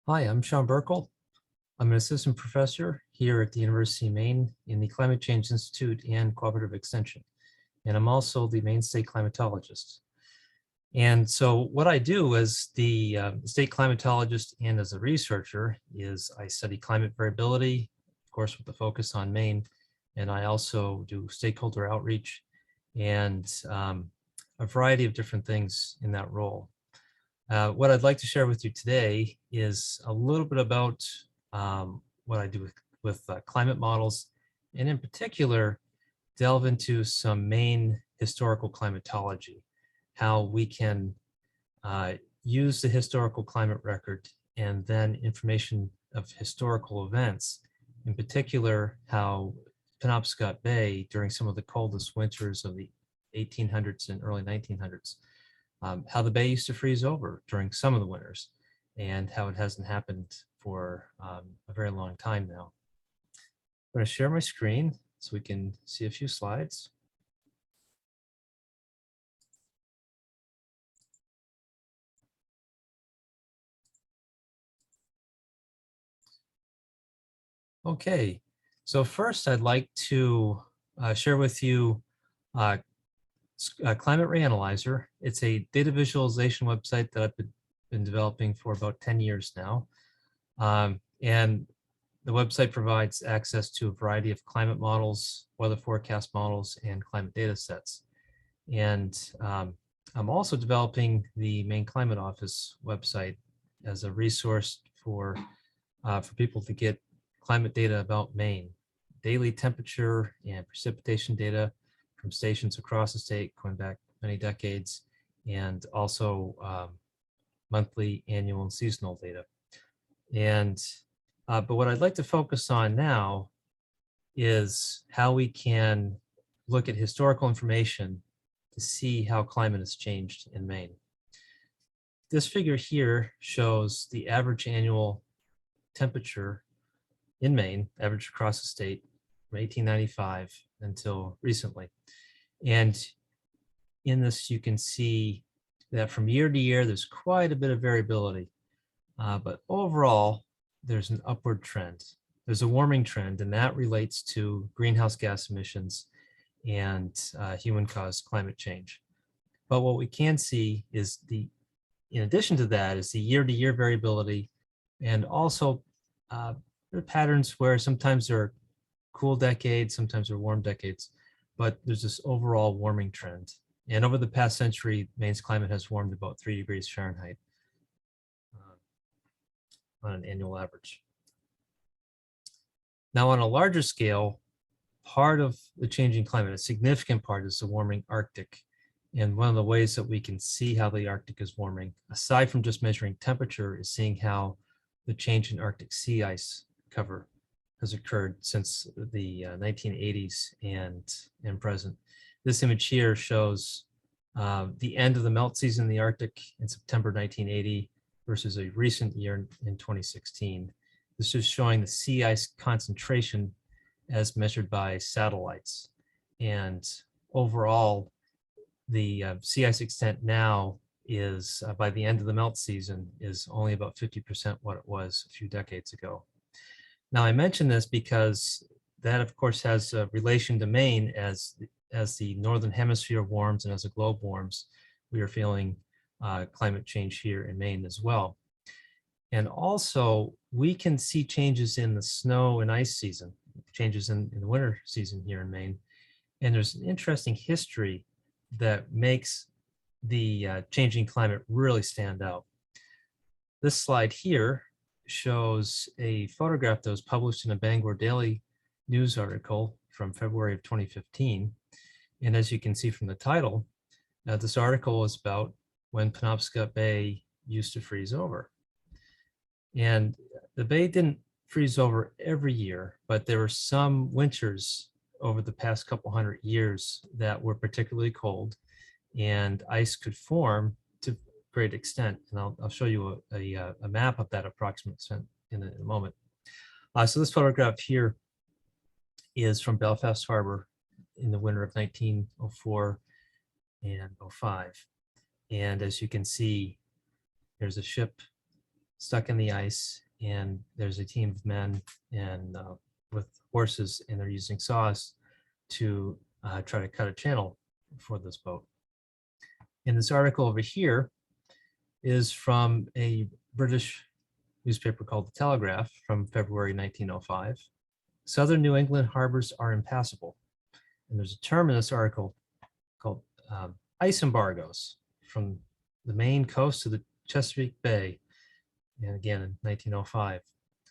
Hi, I'm Sean Burkle. I'm an assistant professor here at the University of Maine in the Climate Change Institute and Cooperative Extension. And I'm also the Maine State climatologist. And so what I do as the state climatologist and as a researcher is I study climate variability, of course, with the focus on Maine. And I also do stakeholder outreach and a variety of different things in that role. What I'd like to share with you today is a little bit about what I do with climate models, and in particular, delve into some Maine historical climatology, how we can use the historical climate record and then information of historical events, in particular, how Penobscot Bay during some of the coldest winters of the 1800s and early 1900s, how the bay used to freeze over during some of the winters and how it hasn't happened for a very long time now. I'm going to share my screen so we can see a few slides. Okay, so first I'd like to share with you Climate Reanalyzer. It's a data visualization website that I've been developing for about 10 years now. And the website provides access to a variety of climate models, weather forecast models, and climate data sets. And I'm also developing the Maine Climate Office website as a resource for people to get climate data about Maine, daily temperature and precipitation data from stations across the state going back many decades, and also monthly, annual, and seasonal data. And but what I'd like to focus on now is how we can look at historical information to see how climate has changed in Maine. This figure here shows the average annual temperature in Maine, average across the state from 1895 until recently. And in this, you can see that from year to year, there's quite a bit of variability. But overall, there's an upward trend. There's a warming trend, and that relates to greenhouse gas emissions and human-caused climate change. But what we can see is in addition to that, is the year-to-year variability, and also there are patterns where sometimes there are cool decades, sometimes there are warm decades, but there's this overall warming trend. And over the past century, Maine's climate has warmed about 3 degrees Fahrenheit on an annual average. Now, on a larger scale, part of the changing climate, a significant part, is the warming Arctic. And one of the ways that we can see how the Arctic is warming, aside from just measuring temperature, is seeing how the change in Arctic sea ice cover has occurred since the 1980s and present. This image here shows the end of the melt season in the Arctic in September 1980 versus a recent year in 2016. This is showing the sea ice concentration as measured by satellites. And overall, the sea ice extent now is, by the end of the melt season, is only about 50% what it was a few decades ago. Now, I mention this because that, of course, has a relation to Maine. As the northern hemisphere warms and as the globe warms, we are feeling climate change here in Maine as well. And also, we can see changes in the snow and ice season, changes in the winter season here in Maine. And there's an interesting history that makes the changing climate really stand out. This slide here shows a photograph that was published in a Bangor Daily News article from February of 2015. And as you can see from the title, this article is about when Penobscot Bay used to freeze over. And the bay didn't freeze over every year, but there were some winters over the past couple hundred years that were particularly cold, and ice could form to a great extent. And I'll show you a map of that approximate extent in a moment. So this photograph here is from Belfast Harbor in the winter of 1904 and 05. And as you can see, there's a ship stuck in the ice, and there's a team of men and with horses, and they're using saws to try to cut a channel for this boat. And this article over here is from a British newspaper called The Telegraph from February 1905. Southern New England harbors are impassable. And there's a term in this article called ice embargoes from the Maine coast to the Chesapeake Bay. And again, in 1905.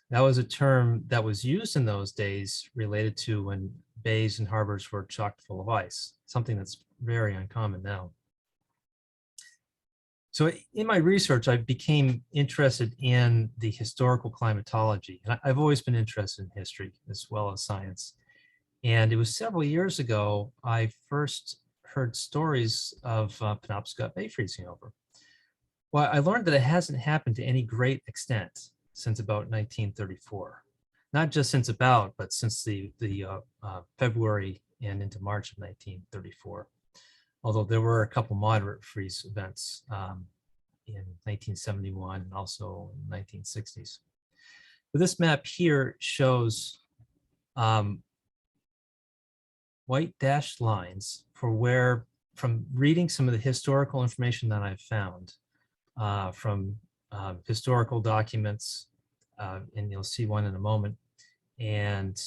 That was a term that was used in those days related to when bays and harbors were chock full of ice, something that's very uncommon now. So in my research, I became interested in the historical climatology. And I've always been interested in history as well as science. And it was several years ago, I first heard stories of Penobscot Bay freezing over. Well, I learned that it hasn't happened to any great extent since about 1934. Not just since about, but since the February and into March of 1934. Although there were a couple moderate freeze events in 1971 and also in the 1960s. But this map here shows white dashed lines for where, from reading some of the historical information that I've found from historical documents, and you'll see one in a moment, and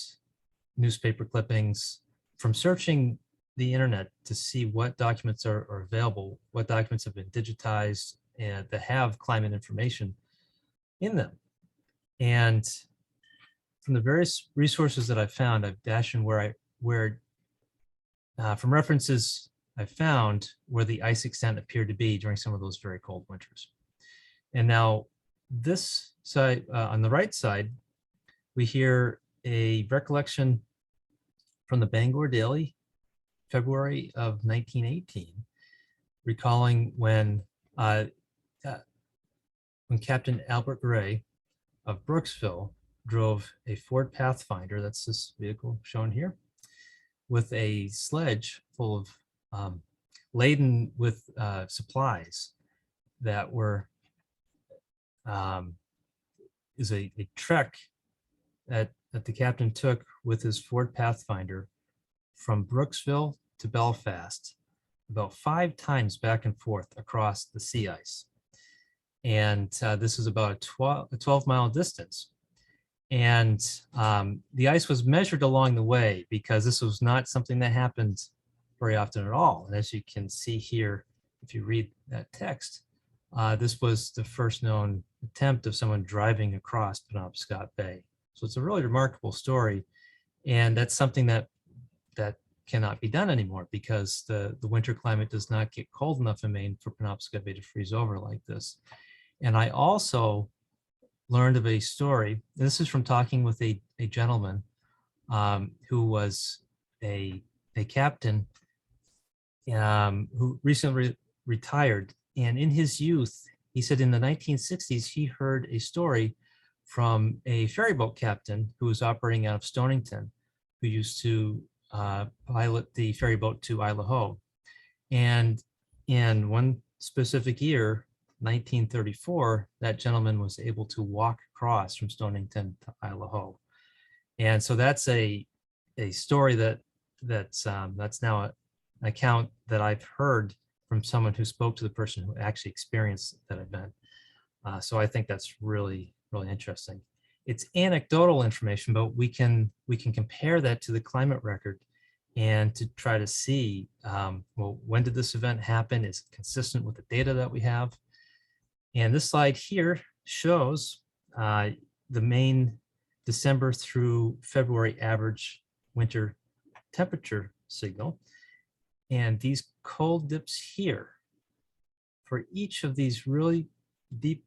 newspaper clippings, from searching the internet to see what documents are available, what documents have been digitized and that have climate information in them. And from the various resources that I've found, I've dashed in from references I found where the ice extent appeared to be during some of those very cold winters. And now this side, on the right side, we hear a recollection from the Bangor Daily, February of 1918, recalling when Captain Albert Gray of Brooksville drove a Ford Pathfinder, that's this vehicle shown here, with a sledge full of laden with supplies that were is a trek that the captain took with his Ford Pathfinder from Brooksville to Belfast, about 5 times back and forth across the sea ice. And this is about a 12-mile distance. And the ice was measured along the way because this was not something that happened very often at all. And as you can see here, if you read that text, this was the first known attempt of someone driving across Penobscot Bay. So it's a really remarkable story. And that's something that cannot be done anymore because the winter climate does not get cold enough in Maine for Penobscot Bay to freeze over like this. And I also learned of a story, this is from talking with a gentleman who was a captain who recently retired. And in his youth, he said in the 1960s, he heard a story from a ferryboat captain who was operating out of Stonington, who used to pilot the ferryboat to Isle of Haut. And in one specific year, 1934, that gentleman was able to walk across from Stonington to Isle of Haut. And so that's a story that's now an account that I've heard from someone who spoke to the person who actually experienced that event. So I think that's really, really interesting. It's anecdotal information, but we can compare that to the climate record and to try to see, well, when did this event happen? Is it consistent with the data that we have? And this slide here shows the Maine December through February average winter temperature signal. And these cold dips here, for each of these really deep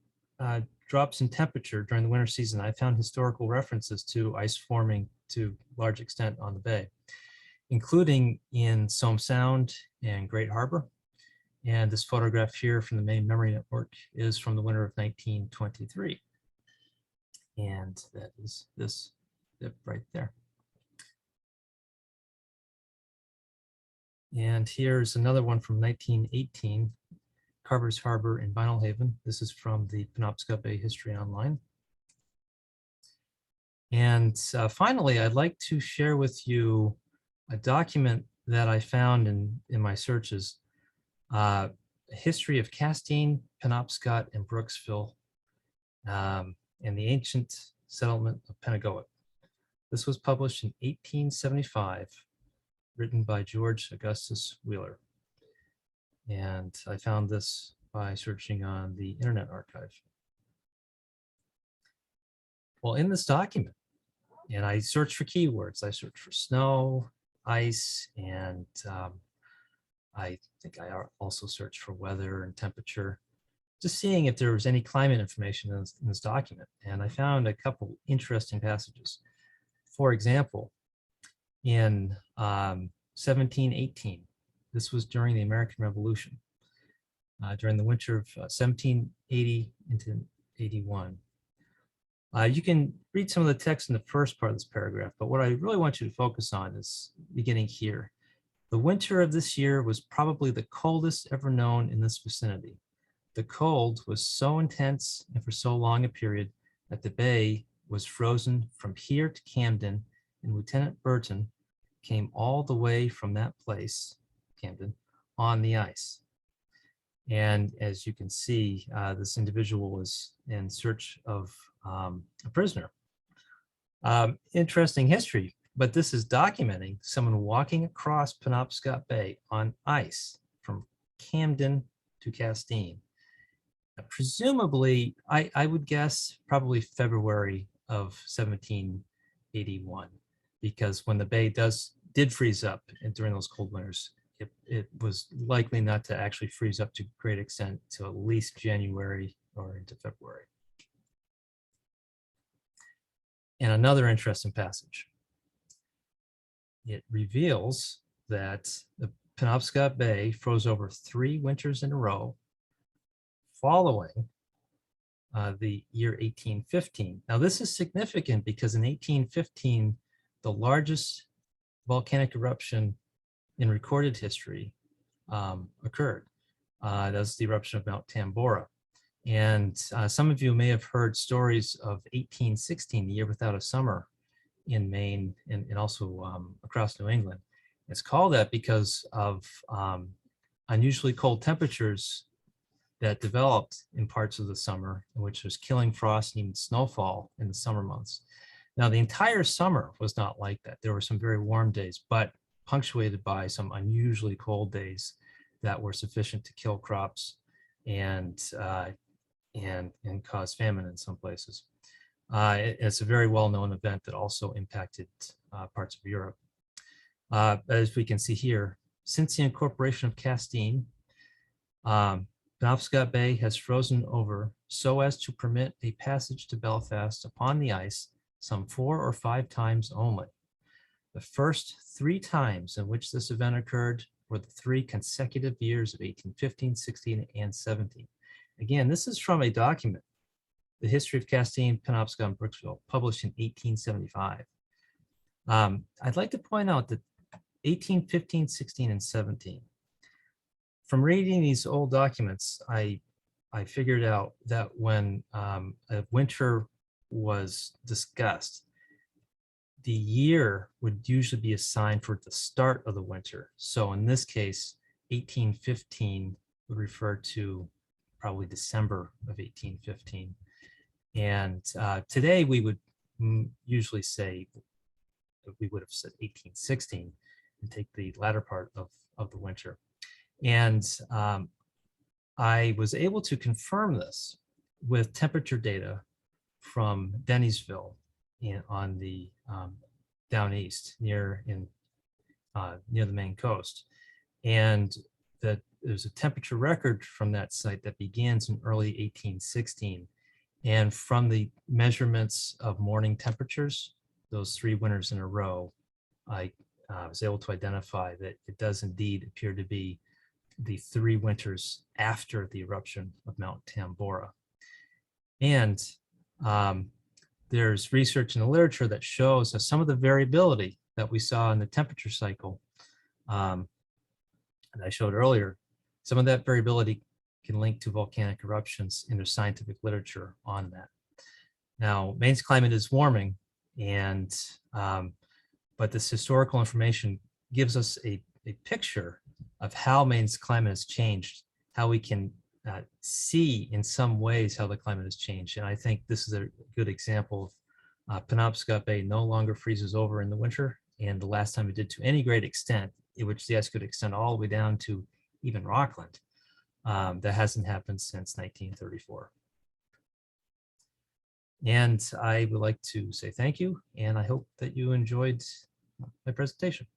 drops in temperature during the winter season, I found historical references to ice forming to large extent on the bay, including in Somme Sound and Great Harbor. And this photograph here from the Maine Memory Network is from the winter of 1923. And that is this dip right there. And here's another one from 1918 Carver's Harbor and Vinyl Haven. This is from the Penobscot Bay History Online. And finally, I'd like to share with you a document that I found in my searches, a history of Castine, Penobscot, and Brooksville, and the ancient settlement of Pentagoet. This was published in 1875, written by George Augustus Wheeler. And I found this by searching on the Internet Archive. Well, in this document, and I searched for keywords. I searched for snow, ice, and I think I also searched for weather and temperature, just seeing if there was any climate information in this document. And I found a couple interesting passages. For example, in 1718, this was during the American Revolution, during the winter of 1780 into 81. You can read some of the text in the first part of this paragraph, but what I really want you to focus on is beginning here. The winter of this year was probably the coldest ever known in this vicinity. The cold was so intense and for so long a period that the bay was frozen from here to Camden, and Lieutenant Burton came all the way from that place, Camden, on the ice. And as you can see, this individual was in search of a prisoner. Interesting history, but this is documenting someone walking across Penobscot Bay on ice from Camden to Castine. Presumably, I would guess probably February of 1781, because when the bay did freeze up during those cold winters, it was likely not to actually freeze up to great extent till at least January or into February. And another interesting passage. It reveals that the Penobscot Bay froze over 3 winters in a row following the year 1815. Now this is significant because in 1815, the largest volcanic eruption in recorded history occurred. That was the eruption of Mount Tambora. And some of you may have heard stories of 1816, the year without a summer in Maine and also across New England. It's called that because of unusually cold temperatures that developed in parts of the summer, in which there's killing frost and even snowfall in the summer months. Now, the entire summer was not like that. There were some very warm days, but punctuated by some unusually cold days that were sufficient to kill crops and cause famine in some places. It's a very well-known event that also impacted parts of Europe. As we can see here, since the incorporation of Castine, Penobscot Bay has frozen over so as to permit a passage to Belfast upon the ice some 4 or 5 times only. The first 3 times in which this event occurred were the 3 consecutive years of 1815, 16, and 17. Again, this is from a document, The History of Castine, Penobscot, and Brooksville, published in 1875. I'd like to point out that 1815, 16, and 17. From reading these old documents, I figured out that when a winter was discussed, the year would usually be assigned for the start of the winter. So in this case, 1815 would refer to probably December of 1815. And today we would usually say, we would have said 1816 and take the latter part of the winter. And I was able to confirm this with temperature data from Dennisville on the down east near the Maine coast. And that there's a temperature record from that site that begins in early 1816. And from the measurements of morning temperatures, those 3 winters in a row, I was able to identify that it does indeed appear to be the 3 winters after the eruption of Mount Tambora. And there's research in the literature that shows that some of the variability that we saw in the temperature cycle, and I showed earlier, some of that variability can link to volcanic eruptions, and there's scientific literature on that. Now, Maine's climate is warming, and but this historical information gives us a picture of how Maine's climate has changed, how we can see in some ways how the climate has changed. And I think this is a good example of Penobscot Bay no longer freezes over in the winter. And the last time it did to any great extent, in which the ice could extend all the way down to even Rockland, that hasn't happened since 1934. And I would like to say thank you, and I hope that you enjoyed my presentation.